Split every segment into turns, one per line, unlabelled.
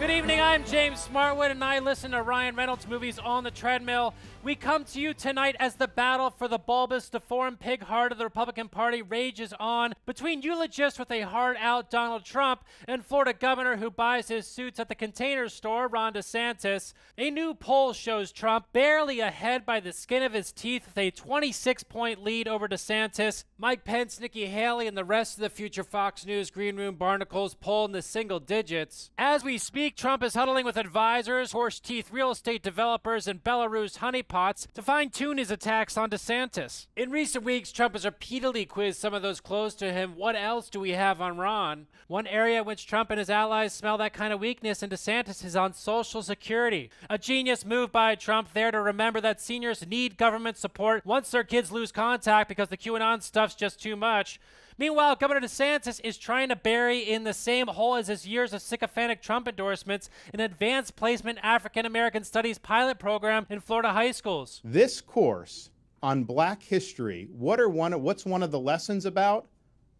Good evening, I'm James Smartwood, and I listen to Ryan Reynolds movies on the treadmill. We come to you tonight as the battle for the bulbous, deformed pig heart of the Republican Party rages on between eulogists with a hard-out Donald Trump and Florida governor who buys his suits at the Container Store, Ron DeSantis. A new poll shows Trump barely ahead by the skin of his teeth with a 26-point lead over DeSantis. Mike Pence, Nikki Haley, and the rest of the future Fox News Green Room barnacles poll in the single digits. As we speak, Trump is huddling with advisors, horse-teeth real estate developers, and Belarus honeypots to fine-tune his attacks on DeSantis. In recent weeks, Trump has repeatedly quizzed some of those close to him. What else do we have on Ron? One area in which Trump and his allies smell that kind of weakness in DeSantis is on Social Security. A genius move by Trump there to remember that seniors need government support once their kids lose contact because the QAnon stuff's just too much. Meanwhile, Governor DeSantis is trying to bury in the same hole as his years of sycophantic Trump endorsements an advanced placement African American studies pilot program in Florida high schools.
This course on Black history, what's one of the lessons about?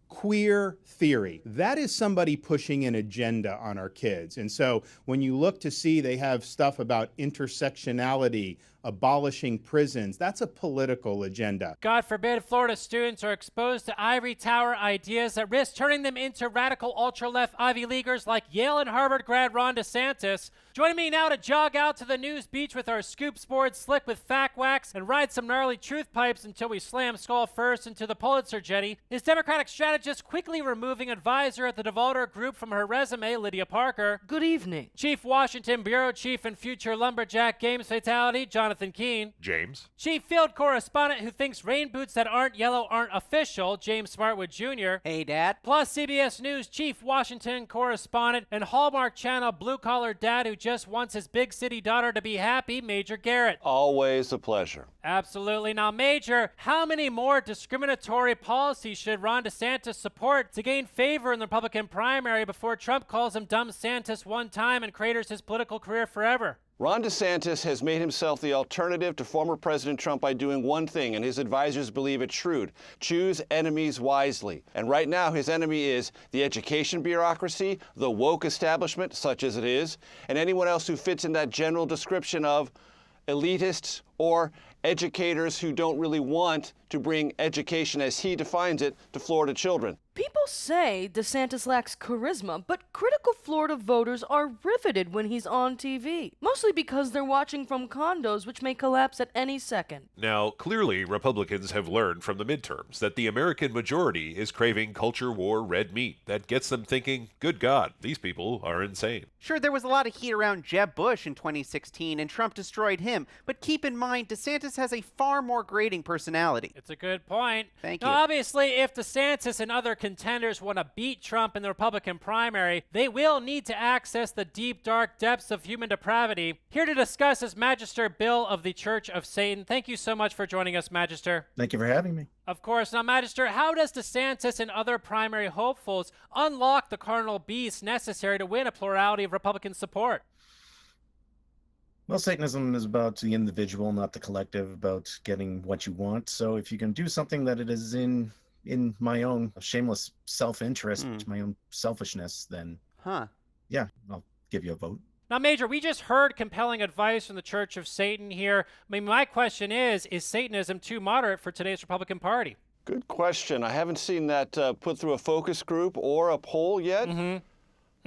Queer theory. That is somebody pushing an agenda on our kids. And so when you look to see they have stuff about intersectionality, abolishing prisons, that's a political agenda.
God forbid Florida students are exposed to ivory tower ideas that risk turning them into radical ultra-left Ivy Leaguers like Yale and Harvard grad Ron DeSantis. Joining me now to jog out to the news beach with our scoops board slick with fact wax and ride some gnarly truth pipes until we slam skull first into the Pulitzer jetty is Democratic strategist quickly removing advisor at the Devolder Group from her resume, Lydia Parker.
Good evening.
Chief Washington Bureau Chief and future Lumberjack Games Fatality, Jonathan Keene.
James.
Chief Field Correspondent who thinks rain boots that aren't yellow aren't official, James Smartwood Jr.
Hey, Dad.
Plus CBS News Chief Washington Correspondent and Hallmark Channel blue-collar dad who just wants his big city daughter to be happy, Major Garrett.
Always a pleasure.
Absolutely. Now, Major, how many more discriminatory policies should Ron DeSantis support to gain favor in the Republican primary before Trump calls him Dumb Santis one time and craters his political career forever?
Ron DeSantis has made himself the alternative to former President Trump by doing one thing, and his advisors believe it's shrewd. Choose enemies wisely. And right now, his enemy is the education bureaucracy, the woke establishment, such as it is, and anyone else who fits in that general description of elitists or educators who don't really want to bring education, as he defines it, to Florida children.
People say DeSantis lacks charisma, but critical Florida voters are riveted when he's on TV, mostly because they're watching from condos, which may collapse at any second.
Now, clearly, Republicans have learned from the midterms that the American majority is craving culture war red meat. That gets them thinking, good God, these people are insane.
Sure, there was a lot of heat around Jeb Bush in 2016, and Trump destroyed him, but keep in mind, DeSantis has a far more grating personality.
It's a good point.
Thank
now,
you.
Obviously, if DeSantis and other contenders want to beat Trump in the Republican primary, they will need to access the deep, dark depths of human depravity. Here to discuss is Magister Bill of the Church of Satan. Thank you so much for joining us, Magister.
Thank you for having me.
Of course. Now, Magister, how does DeSantis and other primary hopefuls unlock the carnal beast necessary to win a plurality of Republican support?
Well, Satanism is about the individual, not the collective, about getting what you want. So if you can do something that it is in my own shameless self-interest, my own selfishness, then yeah, I'll give you a vote.
Now, Major, we just heard compelling advice from the Church of Satan here. I mean, my question is Satanism too moderate for today's Republican Party?
Good question. I haven't seen that put through a focus group or a poll yet.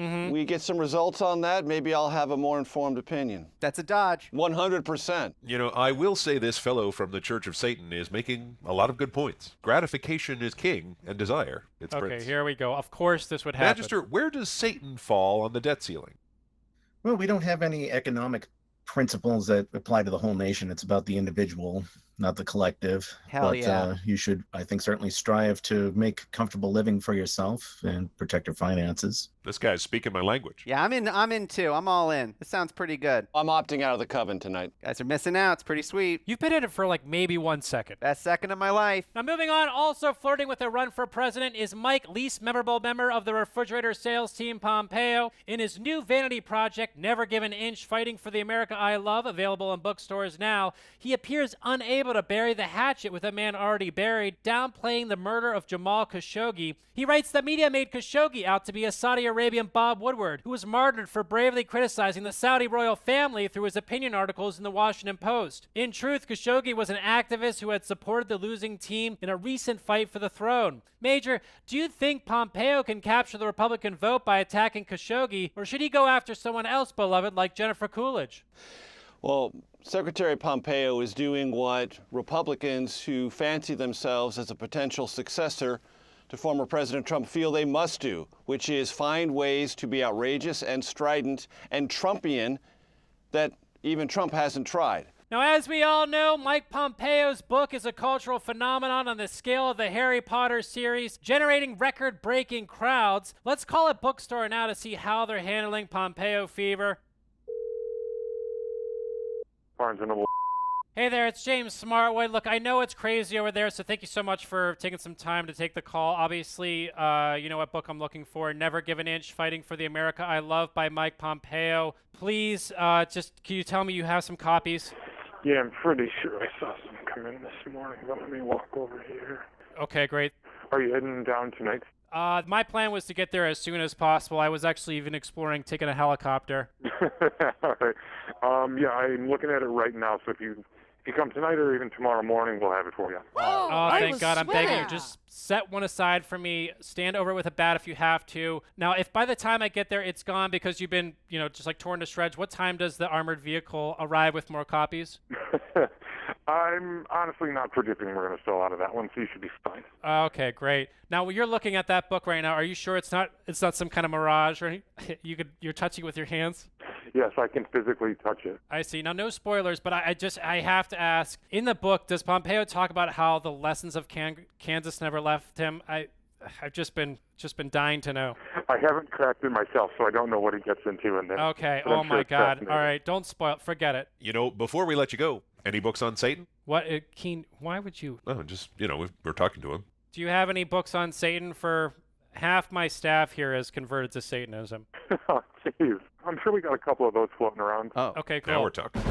We get some results on that, maybe I'll have a more informed opinion.
That's a dodge.
100%.
You know, I will say this fellow from the Church of Satan is making a lot of good points. Gratification is king, and desire its prince.
Okay, here we go. Of course this would happen.
Magister, where does Satan fall on the debt ceiling?
Well, we don't have any economic principles that apply to the whole nation. It's about the individual, not the collective.
Hell yeah.
You should, I think, certainly strive to make comfortable living for yourself and protect your finances.
This guy's speaking my language.
Yeah, I'm in too. I'm all in. This sounds pretty good.
I'm opting out of the coven tonight.
Guys are missing out. It's pretty sweet.
You've been in it for like maybe 1 second.
Best second of my life.
Now, moving on, also flirting with a run for president is Mike, least memorable member of the refrigerator sales team, Pompeo. In his new vanity project, Never Give an Inch, Fighting for the America I Love, available in bookstores now, he appears unable able to bury the hatchet with a man already buried, downplaying the murder of Jamal Khashoggi. He writes that media made Khashoggi out to be a Saudi Arabian Bob Woodward, who was martyred for bravely criticizing the Saudi royal family through his opinion articles in the Washington Post. In truth, Khashoggi was an activist who had supported the losing team in a recent fight for the throne. Major, do you think Pompeo can capture the Republican vote by attacking Khashoggi, or should he go after someone else beloved like Jennifer Coolidge?
Well, Secretary Pompeo is doing what Republicans who fancy themselves as a potential successor to former President Trump feel they must do, which is find ways to be outrageous and strident and Trumpian that even Trump hasn't tried.
Now, as we all know, Mike Pompeo's book is a cultural phenomenon on the scale of the Harry Potter series, generating record-breaking crowds. Let's call it Bookstore now to see how they're handling Pompeo fever.
Barnes & Noble.
Hey there, it's James Smartwood. Look, I know it's crazy over there, so thank you so much for taking some time to take the call. Obviously, you know what book I'm looking for, Never Give an Inch, Fighting for the America I Love by Mike Pompeo. Please, just can you tell me you have some copies?
Yeah, I'm pretty sure I saw some come in this morning, but let me walk over here.
Okay, great.
Are you heading down tonight?
My plan was to get there as soon as possible. I was actually even exploring taking a helicopter.
All right. Yeah, I'm looking at it right now, so if you come tonight or even tomorrow morning, we'll have it for you.
Oh, thank God. I'm begging you.
sweating.
Just set one aside for me. Stand over it with a bat if you have to. Now, if by the time I get there it's gone because you've been, just like torn to shreds, what time does the armored vehicle arrive with more copies?
I'm honestly not predicting we're going to sell out of that one, so you should be fine.
Okay, great. Now, when you're looking at that book right now, are you sure it's not some kind of mirage, or you're touching it with your hands?
Yes, I can physically touch it.
I see. Now, no spoilers, but I have to ask, in the book, does Pompeo talk about how the lessons of Kansas never left him? I've just been dying to know.
I haven't cracked it myself, so I don't know what he gets into in there.
Okay.
But I'm
Oh
sure
my
it's
God.
fascinating.
All right. Don't spoil. Forget it.
Before we let you go, any books on Satan?
What, Keen? Why would you?
Oh, just, we're talking to him.
Do you have any books on Satan? For half my staff here is converted to Satanism.
Oh, jeez. I'm sure we got a couple of those floating around.
Oh.
Okay, cool.
Now we're talking.